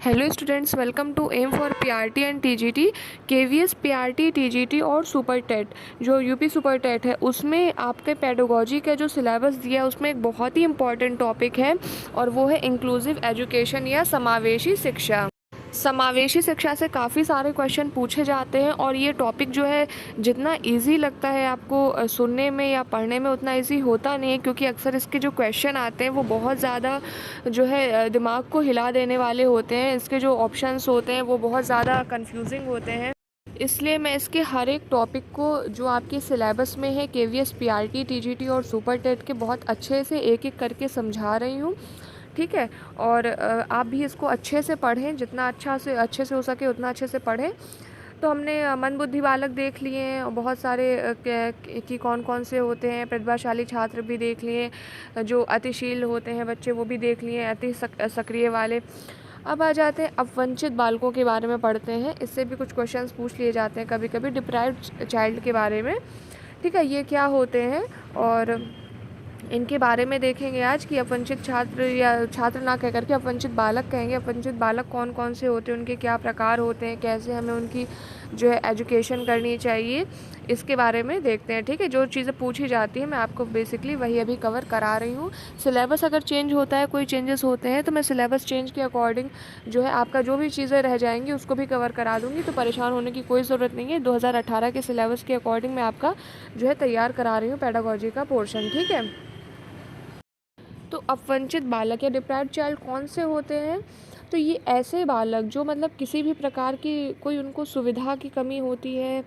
Hello students, welcome to M for PRT and TGT. KVS, PRT, TGT और super TET, जो UP super TET है, उसमें आपके pedagogy का जो सिलेबस दिया है उसमें एक बहुत ही इंपॉर्टेंट टॉपिक है और वो है इंक्लूसिव एजुकेशन या समावेशी शिक्षा। समावेशी शिक्षा से काफ़ी सारे क्वेश्चन पूछे जाते हैं और ये टॉपिक जो है जितना इजी लगता है आपको सुनने में या पढ़ने में, उतना इजी होता नहीं है, क्योंकि अक्सर इसके जो क्वेश्चन आते हैं वो बहुत ज़्यादा जो है दिमाग को हिला देने वाले होते हैं। इसके जो ऑप्शंस होते हैं वो बहुत ज़्यादा कंफ्यूजिंग होते हैं। इसलिए मैं इसके हर एक टॉपिक को जो आपके सिलेबस में है केवीएस, पीआरटी, टीजीटी और सुपर टेट के, बहुत अच्छे से एक एक करके समझा रही हूँ। ठीक है। और आप भी इसको अच्छे से पढ़ें, जितना अच्छे से हो सके उतना अच्छे से पढ़ें। तो हमने मंदबुद्धि बालक देख लिए हैं और बहुत सारे कि कौन कौन से होते हैं। प्रतिभाशाली छात्र भी देख लिए, जो अतिशील होते हैं बच्चे वो भी देख लिए, अति सक्रिय वाले। अब आ जाते हैं अब वंचित बालकों के बारे में पढ़ते हैं। इससे भी कुछ क्वेश्चंस पूछ लिए जाते हैं कभी कभी डिप्राइव्ड चाइल्ड के बारे में। ठीक है, ये क्या होते हैं और इनके बारे में देखेंगे आज कि अपवंचित छात्र, या छात्र ना कह करके अपवंचित बालक कहेंगे। अपवंचित बालक कौन कौन से होते हैं, उनके क्या प्रकार होते हैं, कैसे हमें उनकी जो है एजुकेशन करनी चाहिए, इसके बारे में देखते हैं। ठीक है, जो चीज़ें पूछी जाती हैं मैं आपको बेसिकली वही अभी कवर करा रही हूँ। सिलेबस अगर चेंज होता है, कोई चेंजेस होते हैं, तो मैं सिलेबस चेंज के अकॉर्डिंग जो है आपका जो भी चीज़ें रह जाएंगी उसको भी कवर करा दूँगी, तो परेशान होने की कोई ज़रूरत नहीं है। 2018 के सिलेबस के अकॉर्डिंग मैं आपका जो है तैयार करा रही हूँ पेडागोजी का पोर्शन। ठीक है, तो अपवंचित बालक या डिप्राइव्ड चाइल्ड कौन से होते हैं? तो ये ऐसे बालक जो मतलब किसी भी प्रकार की कोई उनको सुविधा की कमी होती है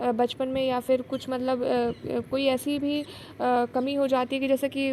बचपन में, या फिर कुछ मतलब कोई ऐसी भी कमी हो जाती है कि जैसे कि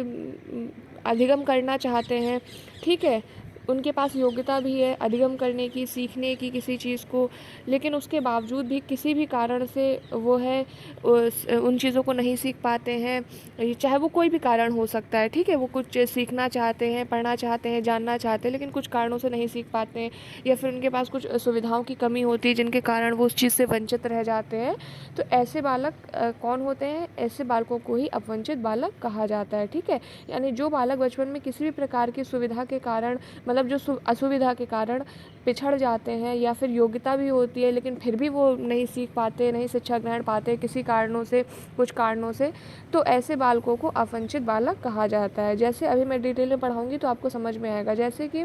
अधिगम करना चाहते हैं। ठीक है, उनके पास योग्यता भी है अधिगम करने की, सीखने की किसी चीज़ को, लेकिन उसके बावजूद भी किसी भी कारण से वो है उन चीज़ों को नहीं सीख पाते हैं। चाहे वो कोई भी कारण हो सकता है। ठीक है, वो कुछ सीखना चाहते हैं, पढ़ना चाहते हैं, जानना चाहते हैं, लेकिन कुछ कारणों से नहीं सीख पाते हैं, या फिर उनके पास कुछ सुविधाओं की कमी होती है जिनके कारण वो उस चीज़ से वंचित रह जाते हैं। तो ऐसे बालक कौन होते हैं? ऐसे बालकों को ही अपवंचित बालक कहा जाता है। ठीक है, यानी जो बालक बचपन में किसी भी प्रकार की सुविधा के कारण, मतलब जो असुविधा के कारण पिछड़ जाते हैं, या फिर योग्यता भी होती है लेकिन फिर भी वो नहीं सीख पाते, नहीं शिक्षा ग्रहण पाते किसी कारणों से, कुछ कारणों से, तो ऐसे बालकों को अपवंचित बालक कहा जाता है। जैसे अभी मैं डिटेल में पढ़ाऊँगी तो आपको समझ में आएगा। जैसे कि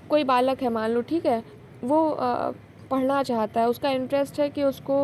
कोई बालक है, मान लो, ठीक है, वो पढ़ना चाहता है, उसका इंटरेस्ट है कि उसको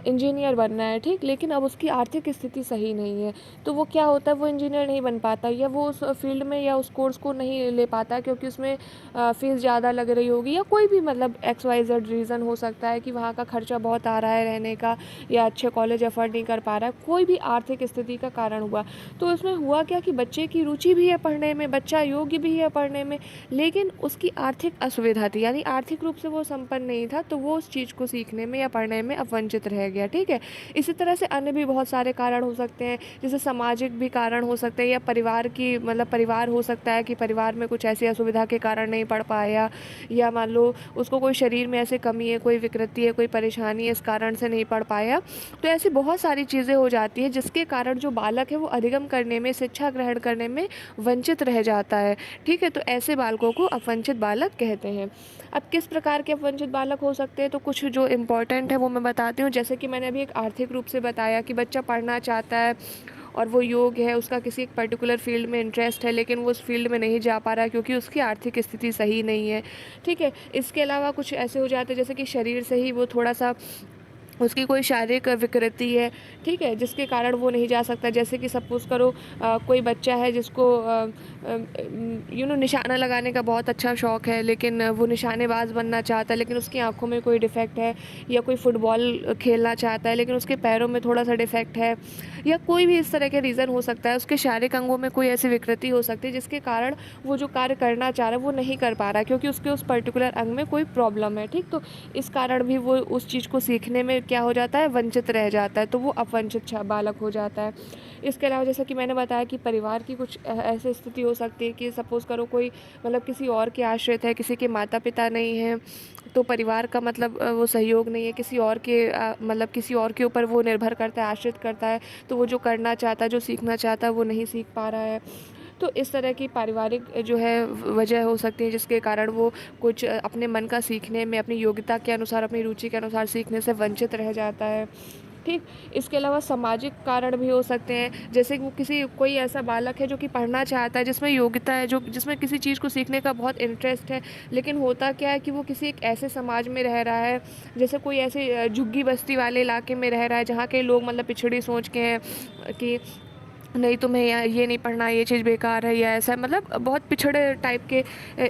इंजीनियर बनना है। ठीक, लेकिन अब उसकी आर्थिक स्थिति सही नहीं है, तो वो क्या होता है, वो इंजीनियर नहीं बन पाता, या वो उस फील्ड में या उस कोर्स को नहीं ले पाता क्योंकि उसमें फ़ीस ज़्यादा लग रही होगी, या कोई भी मतलब XYZ रीज़न हो सकता है कि वहाँ का खर्चा बहुत आ रहा है रहने का, या अच्छे कॉलेज अफोर्ड नहीं कर पा रहा है, कोई भी आर्थिक स्थिति का कारण हुआ। तो इसमें हुआ क्या कि बच्चे की रुचि भी है पढ़ने में, बच्चा योग्य भी है पढ़ने में, लेकिन उसकी आर्थिक असुविधा थी, यानी आर्थिक रूप से वो संपन्न नहीं था, तो वो उस चीज़ को सीखने में या पढ़ने में अपवंचित रह गया। ठीक है, इसी तरह से अन्य भी बहुत सारे कारण हो सकते हैं, जैसे सामाजिक भी कारण हो सकते हैं, या परिवार की मतलब परिवार हो सकता है कि परिवार में कुछ ऐसी असुविधा के कारण नहीं पढ़ पाया, या मान लो उसको कोई शरीर में ऐसे कमी है, कोई विकृति है, कोई परेशानी है, इस कारण से नहीं पढ़ पाया। तो ऐसी बहुत सारी चीज़ें हो जाती है जिसके कारण जो बालक है वो अधिगम करने में, शिक्षा ग्रहण करने में वंचित रह जाता है। ठीक है, तो ऐसे बालकों को अपवंचित बालक कहते हैं। अब किस प्रकार के अपवंचित बालक हो सकते हैं, तो कुछ जो इम्पोर्टेंट है वो मैं बताती हूँ। जैसे कि मैंने अभी एक आर्थिक रूप से बताया कि बच्चा पढ़ना चाहता है और वो योग्य है, उसका किसी एक पर्टिकुलर फील्ड में इंटरेस्ट है, लेकिन वो उस फील्ड में नहीं जा पा रहा है क्योंकि उसकी आर्थिक स्थिति सही नहीं है। ठीक है, इसके अलावा कुछ ऐसे हो जाते हैं जैसे कि शरीर से ही वो थोड़ा सा, उसकी कोई शारीरिक विकृति है, ठीक है, जिसके कारण वो नहीं जा सकता। जैसे कि सपोज़ करो कोई बच्चा है जिसको निशाना लगाने का बहुत अच्छा शौक़ है, लेकिन वो निशानेबाज बनना चाहता है, लेकिन उसकी आँखों में कोई डिफ़ेक्ट है, या कोई फ़ुटबॉल खेलना चाहता है लेकिन उसके पैरों में थोड़ा सा डिफ़ेक्ट है, या कोई भी इस तरह के रीज़न हो सकता है। उसके शारीरिक अंगों में कोई ऐसी विकृति हो सकती है जिसके कारण वो जो कार्य करना चाह रहा है वो नहीं कर पा रहा है, क्योंकि उसके उस पर्टिकुलर अंग में कोई प्रॉब्लम है। ठीक, तो इस कारण भी वो उस चीज़ को सीखने में क्या हो जाता है, वंचित रह जाता है, तो वो अपवंचित बालक हो जाता है। इसके अलावा जैसा कि मैंने बताया कि परिवार की कुछ ऐसी स्थिति हो सकती है कि सपोज़ करो कोई मतलब किसी और के आश्रित है, किसी के माता पिता नहीं हैं, तो परिवार का मतलब वो सहयोग नहीं है, किसी और के मतलब किसी और के ऊपर वो निर्भर करता है, आश्रित करता है, तो वो जो करना चाहता है, जो सीखना चाहता है वो नहीं सीख पा रहा है। तो इस तरह की पारिवारिक जो है वजह हो सकती है जिसके कारण वो कुछ अपने मन का सीखने में अपनी योग्यता के अनुसार, अपनी रुचि के अनुसार सीखने से वंचित रह जाता है। ठीक, इसके अलावा सामाजिक कारण भी हो सकते हैं, जैसे कि वो कोई ऐसा बालक है जो कि पढ़ना चाहता है, जिसमें योग्यता है, जो जिसमें किसी चीज़ को सीखने का बहुत इंटरेस्ट है, लेकिन होता क्या है कि वो किसी एक ऐसे समाज में रह रहा है, जैसे कोई ऐसे झुग्गी बस्ती वाले इलाके में रह रहा है जहाँ के लोग मतलब पिछड़ी सोच के हैं कि नहीं, तुम्हें ये नहीं पढ़ना, ये चीज़ बेकार है, या ऐसा मतलब बहुत पिछड़े टाइप के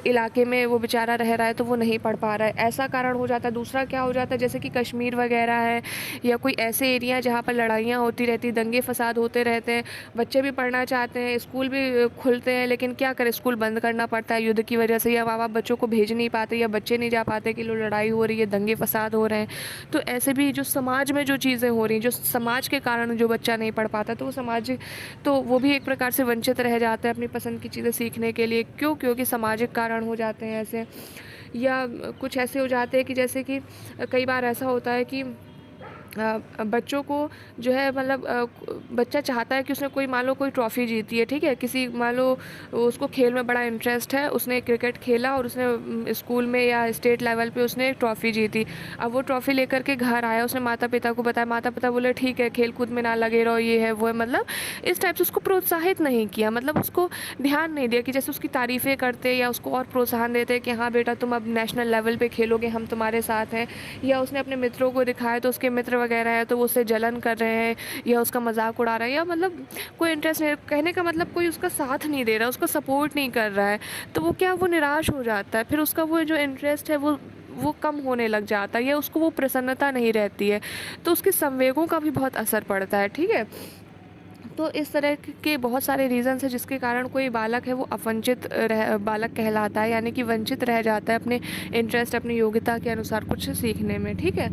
इलाके में वो बेचारा रह रहा है, तो वो नहीं पढ़ पा रहा है, ऐसा कारण हो जाता है। दूसरा क्या हो जाता है, जैसे कि कश्मीर वगैरह है या कोई ऐसे एरिया जहाँ पर लड़ाइयाँ होती रहती, दंगे फसाद होते रहते हैं, बच्चे भी पढ़ना चाहते हैं, स्कूल भी खुलते हैं, लेकिन क्या करें, स्कूल बंद करना पड़ता है युद्ध की वजह से, या माँ बाप बच्चों को भेज नहीं पाते, या बच्चे नहीं जा पाते कि लो लड़ाई हो रही है, दंगे फसाद हो रहे हैं। तो ऐसे भी जो समाज में जो चीज़ें हो रही हैं, जो समाज के कारण जो बच्चा नहीं पढ़ पाता, तो वो भी एक प्रकार से वंचित रह जाता है अपनी पसंद की चीज़ें सीखने के लिए। क्योंकि सामाजिक कारण हो जाते हैं ऐसे, या कुछ ऐसे हो जाते हैं कि जैसे कि कई बार ऐसा होता है कि बच्चों को जो है मतलब बच्चा चाहता है कि उसने कोई मान लो कोई ट्रॉफ़ी जीती है, ठीक है, किसी मान लो उसको खेल में बड़ा इंटरेस्ट है, उसने क्रिकेट खेला और उसने स्कूल में या स्टेट लेवल पे उसने एक ट्रॉफ़ी जीती। अब वो ट्रॉफ़ी लेकर के घर आया, उसने माता पिता को बताया, माता पिता बोले ठीक है, खेल कूद में ना लगे रहो, ये है वो है, मतलब इस टाइप से उसको प्रोत्साहित नहीं किया, मतलब उसको ध्यान नहीं दिया कि जैसे उसकी तारीफ़ें करते या उसको और प्रोत्साहन देते कि हाँ बेटा तुम अब नेशनल लेवल पे खेलोगे, हम तुम्हारे साथ हैं, या उसने अपने मित्रों को दिखाया तो उसके मित्र वगैरह है तो वो उससे जलन कर रहे हैं या उसका मजाक उड़ा रहे हैं, या मतलब कोई इंटरेस्ट नहीं, कहने का मतलब कोई उसका साथ नहीं दे रहा, उसका सपोर्ट नहीं कर रहा है, तो वो क्या, वो निराश हो जाता है, फिर उसका वो जो इंटरेस्ट है वो कम होने लग जाता है, या उसको वो प्रसन्नता नहीं रहती है, तो उसके संवेगों का भी बहुत असर पड़ता है। ठीक है, तो इस तरह के बहुत सारे रीज़न्स हैं जिसके कारण कोई बालक है वो बालक कहलाता है, यानी कि वंचित रह जाता है अपने इंटरेस्ट, अपनी योग्यता के अनुसार कुछ सीखने में। ठीक है,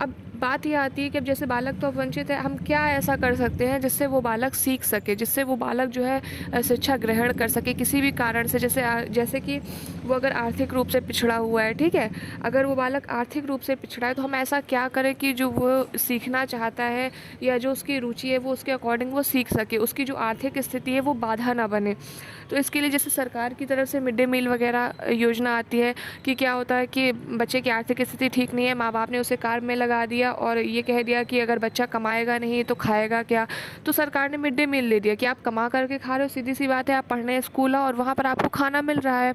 अब बात ये आती है कि अब जैसे बालक तो अब वंचित है, हम क्या ऐसा कर सकते हैं जिससे वो बालक सीख सके, जिससे वो बालक जो है शिक्षा ग्रहण कर सके किसी भी कारण से, जैसे कि वो अगर आर्थिक रूप से पिछड़ा हुआ है, ठीक है, अगर वो बालक आर्थिक रूप से पिछड़ा है तो हम ऐसा क्या करें कि जो वो सीखना चाहता है या जो उसकी रुचि है वो उसके अकॉर्डिंग वो सीख सके, उसकी जो आर्थिक स्थिति है वो बाधा ना बने। तो इसके लिए जैसे सरकार की तरफ से मिड डे मील वगैरह योजना आती है कि क्या होता है कि बच्चे की आर्थिक स्थिति ठीक नहीं है, माँ बाप ने उसे कार्ड में लगा दिया और ये कह दिया कि अगर बच्चा कमाएगा नहीं तो खाएगा क्या, तो सरकार ने मिड डे मील ले दिया कि आप कमा करके खा रहे हो, सीधी सी बात है, आप पढ़ने स्कूल आओ और वहाँ पर आपको खाना मिल रहा है,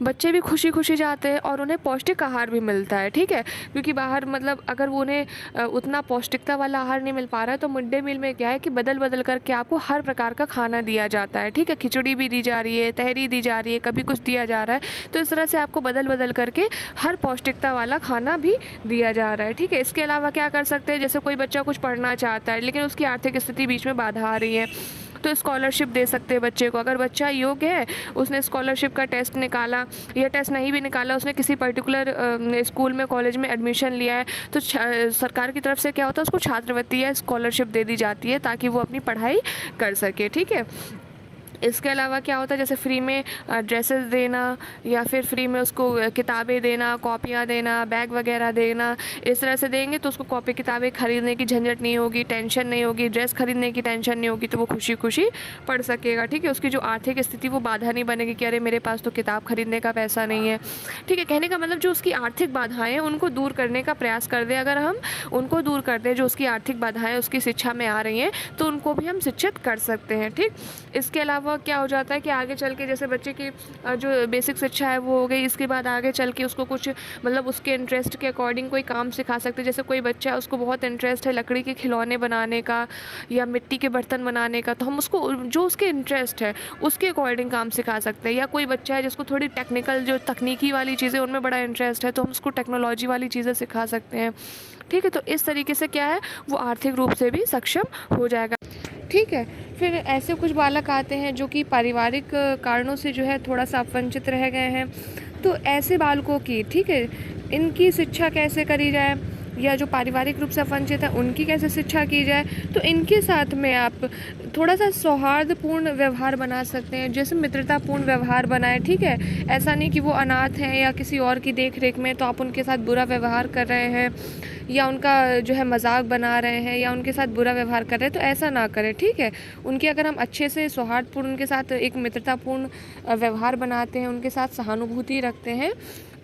बच्चे भी खुशी खुशी जाते हैं और उन्हें पौष्टिक आहार भी मिलता है। ठीक है, क्योंकि बाहर मतलब अगर वो उन्हें उतना पौष्टिकता वाला आहार नहीं मिल पा रहा है तो मिड डे मील में क्या है कि बदल बदल करके आपको हर प्रकार का खाना दिया जाता है। ठीक है, खिचड़ी भी दी जा रही है, तहरी दी जा रही है, कभी कुछ दिया जा रहा है, तो इस तरह से आपको बदल बदल करके हर पौष्टिकता वाला खाना भी दिया जा रहा है। ठीक है, इसके अलावा क्या कर सकते हैं, जैसे कोई बच्चा कुछ पढ़ना चाहता है लेकिन उसकी आर्थिक स्थिति बीच में बाधा आ रही है तो स्कॉलरशिप दे सकते हैं बच्चे को। अगर बच्चा योग्य है, उसने स्कॉलरशिप का टेस्ट निकाला या टेस्ट नहीं भी निकाला, उसने किसी पर्टिकुलर स्कूल में कॉलेज में एडमिशन लिया है, तो सरकार की तरफ से क्या होता है, उसको छात्रवृत्ति या स्कॉलरशिप दे दी जाती है ताकि वो अपनी पढ़ाई कर सके। ठीक है, इसके अलावा क्या होता है, जैसे फ्री में ड्रेसेस देना या फिर फ्री में उसको किताबें देना, कॉपियाँ देना, बैग वगैरह देना, इस तरह से देंगे तो उसको कॉपी किताबें खरीदने की झंझट नहीं होगी, टेंशन नहीं होगी, ड्रेस खरीदने की टेंशन नहीं होगी, तो वो खुशी खुशी पढ़ सकेगा। ठीक है, उसकी जो आर्थिक स्थिति वो बाधा नहीं बनेगी कि अरे मेरे पास तो किताब खरीदने का पैसा नहीं है। ठीक है, कहने का मतलब जो उसकी आर्थिक बाधाएँ हैं उनको दूर करने का प्रयास कर दें, अगर हम उनको दूर कर दें जो उसकी आर्थिक बाधाएँ उसकी शिक्षा में आ रही हैं तो उनको भी हम शिक्षित कर सकते हैं। ठीक, इसके अलावा क्या हो जाता है कि आगे चल के जैसे बच्चे की जो बेसिक शिक्षा है वो हो गई, इसके बाद आगे चल के उसको कुछ मतलब उसके इंटरेस्ट के अकॉर्डिंग कोई काम सिखा सकते हैं। जैसे कोई बच्चा है उसको बहुत इंटरेस्ट है लकड़ी के खिलौने बनाने का या मिट्टी के बर्तन बनाने का, तो हम उसको जो उसके इंटरेस्ट है उसके अकॉर्डिंग काम सिखा सकते हैं। या कोई बच्चा है जिसको थोड़ी टेक्निकल जो तकनीकी वाली चीज़ें उनमें बड़ा इंटरेस्ट है तो हम उसको टेक्नोलॉजी वाली चीज़ें सिखा सकते हैं। ठीक है, तो इस तरीके से क्या है वो आर्थिक रूप से भी सक्षम हो जाएगा। ठीक है, फिर ऐसे कुछ बालक आते हैं जो कि पारिवारिक कारणों से जो है थोड़ा सा वंचित रह गए हैं, तो ऐसे बालकों की ठीक है इनकी शिक्षा कैसे करी जाए, या जो पारिवारिक रूप से वंचित हैं उनकी कैसे शिक्षा की जाए। तो इनके साथ में आप थोड़ा सा सौहार्दपूर्ण व्यवहार बना सकते हैं, जैसे मित्रतापूर्ण व्यवहार बनाएं, ठीक है। ऐसा नहीं कि वो अनाथ हैं या किसी और की देख रेख में तो आप उनके साथ बुरा व्यवहार कर रहे हैं या उनका जो है मजाक बना रहे हैं या उनके साथ बुरा व्यवहार कर रहे हैं, तो ऐसा ना करें, ठीक है। उनकी अगर हम अच्छे से सौहार्दपूर्ण उनके साथ एक मित्रतापूर्ण व्यवहार बनाते हैं, उनके साथ सहानुभूति रखते हैं,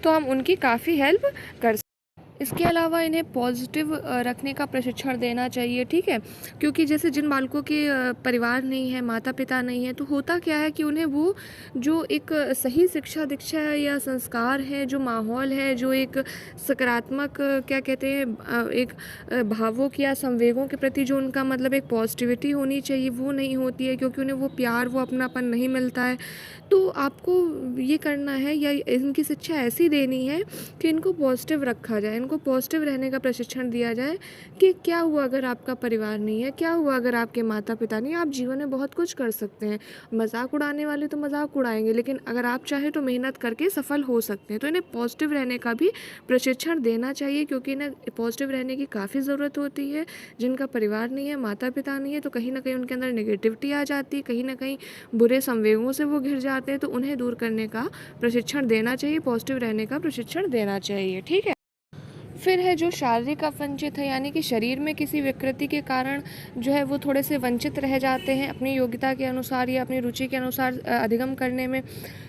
तो हम उनकी काफ़ी हेल्प कर। इसके अलावा इन्हें पॉजिटिव रखने का प्रशिक्षण देना चाहिए, ठीक है। क्योंकि जैसे जिन बालकों के परिवार नहीं है, माता पिता नहीं है, तो होता क्या है कि उन्हें वो जो एक सही शिक्षा दीक्षा है या संस्कार है, जो माहौल है, जो एक सकारात्मक क्या कहते हैं एक भावों की या संवेगों के प्रति जो उनका मतलब एक पॉजिटिविटी होनी चाहिए, वो नहीं होती है, क्योंकि उन्हें वो प्यार, वो अपनापन नहीं मिलता है। तो आपको ये करना है या इनकी शिक्षा ऐसी देनी है कि इनको पॉजिटिव रखा जाए, इनको पॉजिटिव रहने का प्रशिक्षण दिया जाए कि क्या हुआ अगर आपका परिवार नहीं है, क्या हुआ अगर आपके माता पिता नहीं, आप जीवन में बहुत कुछ कर सकते हैं। मजाक उड़ाने वाले तो मजाक उड़ाएंगे, लेकिन अगर आप चाहें तो मेहनत करके सफल हो सकते हैं। तो इन्हें पॉजिटिव रहने का भी प्रशिक्षण देना चाहिए, क्योंकि इन्हें पॉजिटिव रहने की काफ़ी ज़रूरत होती है। जिनका परिवार नहीं है, माता पिता नहीं है, तो कहीं ना कहीं उनके अंदर नेगेटिविटी आ जाती है, कहीं ना कहीं बुरे संवेगों से वो घिर जाते हैं। तो उन्हें दूर करने का प्रशिक्षण देना चाहिए, पॉजिटिव रहने का प्रशिक्षण देना चाहिए, ठीक है। फिर है जो शारीरिक अवंचित है, यानी कि शरीर में किसी विकृति के कारण जो है वो थोड़े से वंचित रह जाते हैं अपनी योग्यता के अनुसार या अपनी रुचि के अनुसार अधिगम करने में।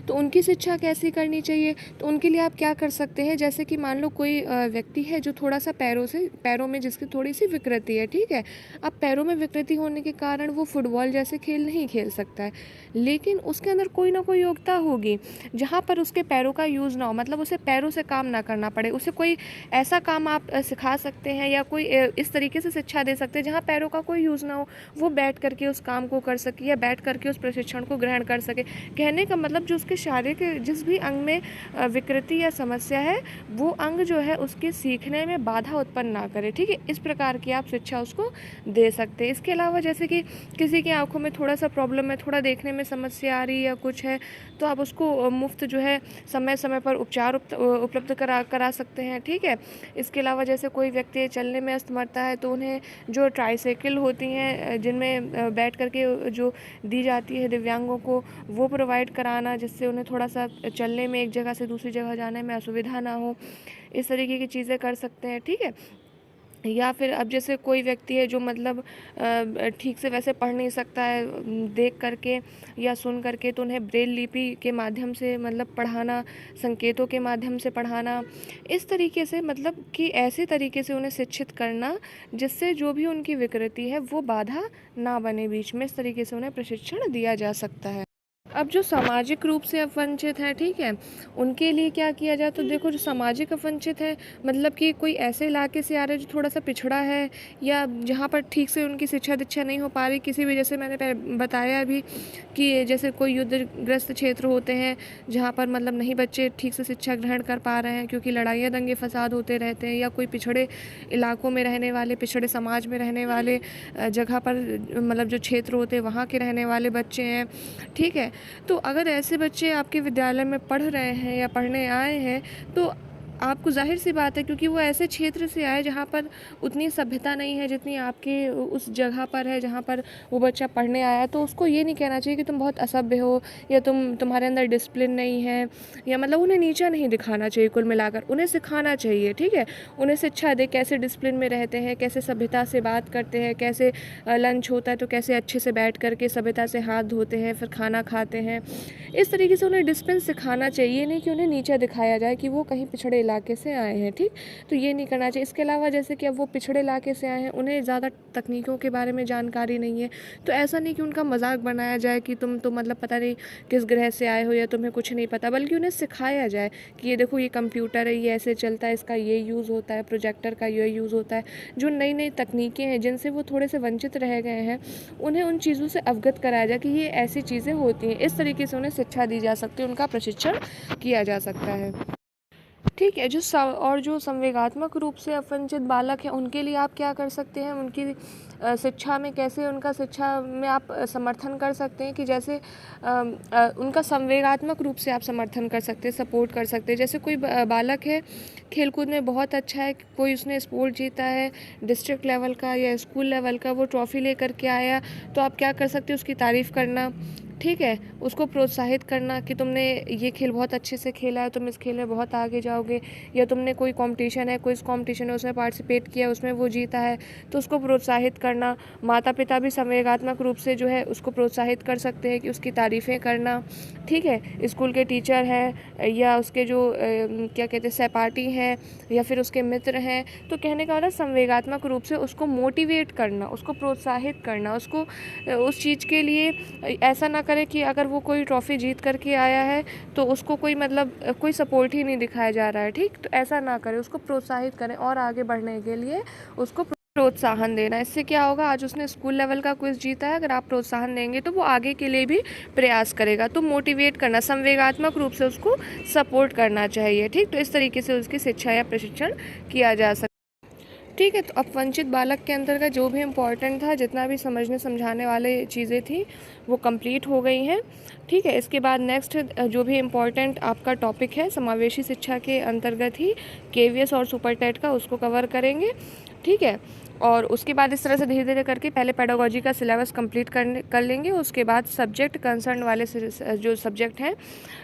तो उनकी शिक्षा कैसी करनी चाहिए, तो उनके लिए आप क्या कर सकते हैं, जैसे कि मान लो कोई व्यक्ति है जो थोड़ा सा पैरों में जिसकी थोड़ी सी विकृति है, ठीक है। अब पैरों में विकृति होने के कारण वो फुटबॉल जैसे खेल नहीं खेल सकता है, लेकिन उसके अंदर कोई ना कोई योग्यता होगी जहाँ पर उसके पैरों का यूज़ ना हो, मतलब उसे पैरों से काम ना करना पड़े। उसे कोई ऐसा काम आप सिखा सकते हैं या कोई इस तरीके से शिक्षा दे सकते हैं जहाँ पैरों का कोई यूज़ ना हो, वो बैठ करके उस काम को कर सके या बैठ करके उस प्रशिक्षण को ग्रहण कर सके। कहने का मतलब जो उसके शारीरिक जिस भी अंग में विकृति या समस्या है, वो अंग जो है उसके सीखने में बाधा उत्पन्न ना करे, ठीक है। इस प्रकार की आप शिक्षा उसको दे सकते हैं। इसके अलावा जैसे कि किसी की आंखों में थोड़ा सा प्रॉब्लम है, थोड़ा देखने में समस्या आ रही है या कुछ है, तो आप उसको मुफ्त जो है समय समय पर उपचार उपलब्ध करा सकते हैं, ठीक है। इसके अलावा जैसे कोई व्यक्ति चलने में असमर्थ है, तो उन्हें जो ट्राईसाइकिल होती हैं जिनमें बैठ करके जो दी जाती है दिव्यांगों को, वो प्रोवाइड कराना, जिससे उन्हें थोड़ा सा चलने में एक जगह से दूसरी जगह जाने में असुविधा ना हो। इस तरीके की चीज़ें कर सकते हैं, ठीक है। या फिर अब जैसे कोई व्यक्ति है जो मतलब ठीक से वैसे पढ़ नहीं सकता है देख करके या सुन करके, तो उन्हें ब्रेल लिपि के माध्यम से मतलब पढ़ाना, संकेतों के माध्यम से पढ़ाना, इस तरीके से मतलब कि ऐसे तरीके से उन्हें शिक्षित करना जिससे जो भी उनकी विकृति है वो बाधा ना बने बीच में। इस तरीके से उन्हें प्रशिक्षण दिया जा सकता है। अब जो सामाजिक रूप से अपवंचित है, ठीक है, उनके लिए क्या किया जाए, तो देखो जो सामाजिक अपवंचित है मतलब कि कोई ऐसे इलाके से आ रहे जो थोड़ा सा पिछड़ा है या जहाँ पर ठीक से उनकी शिक्षा दीक्षा नहीं हो पा रही किसी भी, जैसे मैंने बताया अभी कि जैसे कोई युद्धग्रस्त क्षेत्र होते हैं जहाँ पर मतलब नहीं बच्चे ठीक से शिक्षा ग्रहण कर पा रहे हैं क्योंकि लड़ाइयाँ दंगे फसाद होते रहते हैं, या कोई पिछड़े इलाकों में रहने वाले, पिछड़े समाज में रहने वाले जगह पर मतलब जो क्षेत्र होते हैं वहाँ के रहने वाले बच्चे हैं, ठीक है। तो अगर ऐसे बच्चे आपके विद्यालय में पढ़ रहे हैं या पढ़ने आए हैं, तो आपको जाहिर सी बात है क्योंकि वो ऐसे क्षेत्र से आए जहाँ पर उतनी सभ्यता नहीं है जितनी आपके उस जगह पर है जहाँ पर वो बच्चा पढ़ने आया, तो उसको ये नहीं कहना चाहिए कि तुम बहुत असभ्य हो या तुम्हारे अंदर डिसिप्लिन नहीं है, या मतलब उन्हें नीचा नहीं दिखाना चाहिए। कुल मिलाकर उन्हें सिखाना चाहिए, ठीक है, उन्हें शिक्षा दे कैसे डिसिप्लिन में रहते हैं, कैसे सभ्यता से बात करते हैं, कैसे लंच होता है तो कैसे अच्छे से बैठ करके सभ्यता से हाथ धोते हैं, फिर खाना खाते हैं। इस तरीके से उन्हें डिसिप्लिन सिखाना चाहिए, नहीं कि उन्हें नीचा दिखाया जाए कि वो कहीं पिछड़े इलाके से आए हैं, ठीक, तो ये नहीं करना चाहिए। इसके अलावा जैसे कि अब वो पिछड़े इलाके से आए हैं, उन्हें ज़्यादा तकनीकों के बारे में जानकारी नहीं है, तो ऐसा नहीं कि उनका मजाक बनाया जाए कि तुम तो मतलब पता नहीं किस ग्रह से आए हो या तुम्हें कुछ नहीं पता, बल्कि उन्हें सिखाया जाए कि ये देखो ये कंप्यूटर है, ये ऐसे चलता है, इसका ये यूज़ होता है, प्रोजेक्टर का ये यूज़ होता है। जो नई नई तकनीकें हैं जिनसे वो थोड़े से वंचित रह गए हैं, उन्हें उन चीज़ों से अवगत कराया जाए कि ये ऐसी चीज़ें होती हैं। इस तरीके से उन्हें शिक्षा दी जा सकती है, उनका प्रशिक्षण किया जा सकता है। ठीक है, जो संवेगात्मक रूप से अवंचित बालक हैं, उनके लिए आप क्या कर सकते हैं, उनकी शिक्षा में कैसे उनका शिक्षा में आप समर्थन कर सकते हैं कि जैसे उनका संवेगात्मक रूप से आप समर्थन कर सकते हैं, सपोर्ट कर सकते हैं। जैसे कोई बालक है, खेलकूद में बहुत अच्छा है, कोई उसने स्पोर्ट जीता है डिस्ट्रिक्ट लेवल का या स्कूल लेवल का, वो ट्रॉफ़ी लेकर के आया, तो आप क्या कर सकते हैं, उसकी तारीफ़ करना, ठीक है, उसको प्रोत्साहित करना कि तुमने ये खेल बहुत अच्छे से खेला है, तुम इस खेल में बहुत आगे जाओगे, या तुमने कोई कंपटीशन है, क्विज़ कंपटीशन है, उसमें पार्टिसिपेट किया, उसमें वो जीता है, तो उसको प्रोत्साहित करना। माता पिता भी संवेगात्मक रूप से जो है उसको प्रोत्साहित कर सकते हैं कि उसकी तारीफ़ें करना, ठीक है। स्कूल के टीचर हैं या उसके जो क्या कहते हैं सहपाठी हैं या फिर उसके मित्र हैं, तो कहने का मतलब संवेगात्मक रूप से उसको मोटिवेट करना, उसको प्रोत्साहित करना, उसको उस चीज़ के लिए ऐसा ना करें कि अगर वो कोई ट्रॉफ़ी जीत करके आया है तो उसको कोई मतलब कोई सपोर्ट ही नहीं दिखाया जा रहा है, ठीक, तो ऐसा ना करें, उसको प्रोत्साहित करें और आगे बढ़ने के लिए उसको प्रोत्साहन देना। इससे क्या होगा, आज उसने स्कूल लेवल का क्विज़ जीता है, अगर आप प्रोत्साहन देंगे तो वो आगे के लिए भी प्रयास करेगा। तो मोटिवेट करना, संवेगात्मक रूप से उसको सपोर्ट करना चाहिए, ठीक, तो इस तरीके से उसकी शिक्षा या प्रशिक्षण किया जा सकता है। ठीक है, तो अब वंचित बालक के अंतर्गत जो भी इम्पोर्टेंट था, जितना भी समझने समझाने वाले चीज़ें थी, वो कंप्लीट हो गई हैं। ठीक है, इसके बाद नेक्स्ट जो भी इम्पोर्टेंट आपका टॉपिक है समावेशी शिक्षा के अंतर्गत ही केवीएस और सुपर टेट का, उसको कवर करेंगे। ठीक है, और उसके बाद इस तरह से धीरे धीरे करके पहले पेडागोजी का सिलेबस कंप्लीट कर लेंगे, उसके बाद सब्जेक्ट कंसर्न वाले जो सब्जेक्ट हैं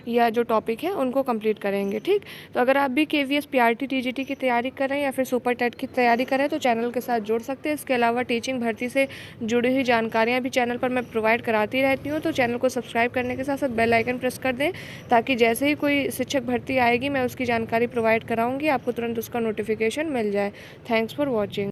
या जो टॉपिक है उनको कंप्लीट करेंगे। ठीक, तो अगर आप भी केवीएस पीआरटी टीजीटी की तैयारी कर रहे हैं या फिर सुपर टेट की तैयारी कर रहे हैं तो चैनल के साथ जुड़ सकते हैं। इसके अलावा टीचिंग भर्ती से जुड़ी हुई जानकारियाँ भी चैनल पर मैं प्रोवाइड कराती रहती हूँ, तो चैनल को सब्सक्राइब करने के साथ साथ बेल आइकन प्रेस कर दें, ताकि जैसे ही कोई शिक्षक भर्ती आएगी मैं उसकी जानकारी प्रोवाइड कराऊँगी, आपको तुरंत उसका नोटिफिकेशन मिल जाए। Thanks for watching.